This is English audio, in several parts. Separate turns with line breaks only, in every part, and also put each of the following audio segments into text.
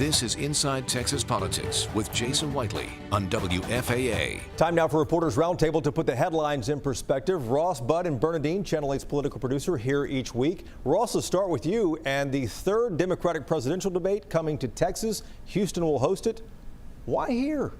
This is Inside Texas Politics with Jason Whiteley on WFAA.
Time now for Reporters Roundtable to put the headlines in perspective. Ross, Bud, and Berna Dean, Channel 8's political producer, here each week. Ross, let's start with you and the third Democratic presidential debate coming to Texas. Houston will host it. Why here?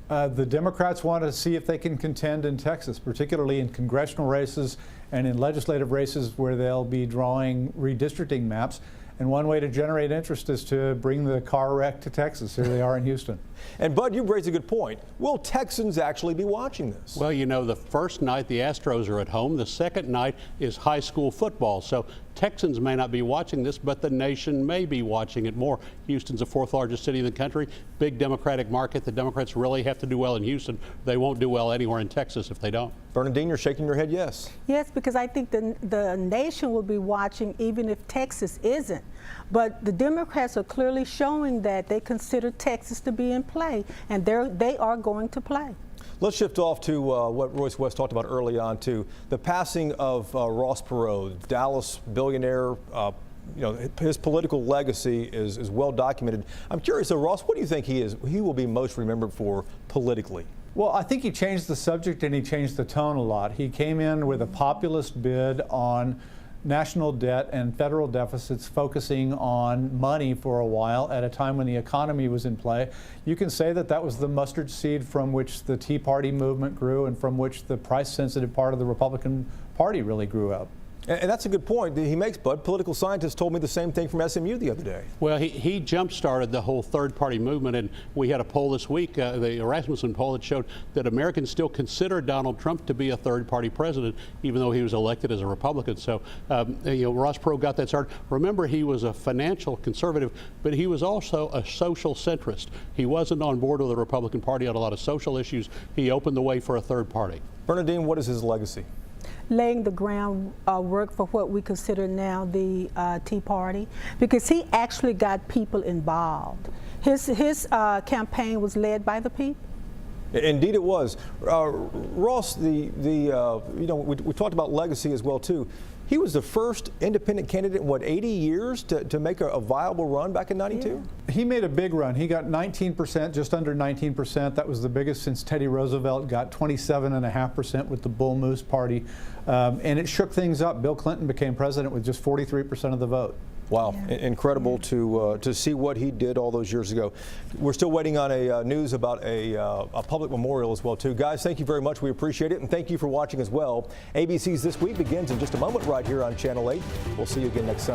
The Democrats want to see if they can contend in Texas, particularly in congressional races and in legislative races where they'll be drawing redistricting maps. And one way to generate interest is to bring the car wreck to Texas. Here they are in Houston.
And Bud, you've raised a good point. Will Texans actually be watching this?
Well, you know, the first night the Astros are at home. The second night is high school football. So Texans may not be watching this, but the nation may be watching it more. Houston's the fourth largest city in the country, big Democratic market. The Democrats really have to do well in Houston. They won't do well anywhere in Texas if they don't.
Berna Dean, you're shaking your head yes.
Yes, because I think the nation will be watching even if Texas isn't. But the Democrats are clearly showing that they consider Texas to be in play, and they are going to play.
Let's shift off to what Royce West talked about early on, to the passing of Ross Perot, Dallas billionaire. You know, his political legacy is well documented. I'm curious, though, Ross, what do you think he will be most remembered for politically?
Well, I think he changed the subject and he changed the tone a lot. He came in with a populist bid on national debt and federal deficits, focusing on money for a while at a time when the economy was in play. You can say that that was the mustard seed from which the Tea Party movement grew and from which the price-sensitive part of the Republican Party really grew up.
And that's a good point that he makes, Bud. Political scientists told me the same thing from SMU the other day.
Well, he jump-started the whole third-party movement, and we had a poll this week, the Rasmussen poll, that showed that Americans still consider Donald Trump to be a third-party president, even though he was elected as a Republican. So, you know, Ross Perot got that started. Remember, he was a financial conservative, but he was also a social centrist. He wasn't on board with the Republican Party on a lot of social issues. He opened the way for a third party.
Berna Dean, what is his legacy?
Laying the groundwork for what we consider now the Tea Party, because he actually got people involved. His campaign was led by the people.
Indeed, it was. Ross, you know, we talked about legacy as well too. He was the first independent candidate in, what, 80 years to make a viable run back in '92?
Yeah. He made a big run. He got 19%, just under 19%. That was the biggest since Teddy Roosevelt got 27.5% with the Bull Moose Party. And it shook things up. Bill Clinton became president with just 43% of the vote.
Wow,
yeah.
Incredible to see what he did all those years ago. We're still waiting on a news about a public memorial as well too. Guys, thank you very much. We appreciate it, and thank you for watching as well. ABC's This Week begins in just a moment right here on Channel 8. We'll see you again next Sunday.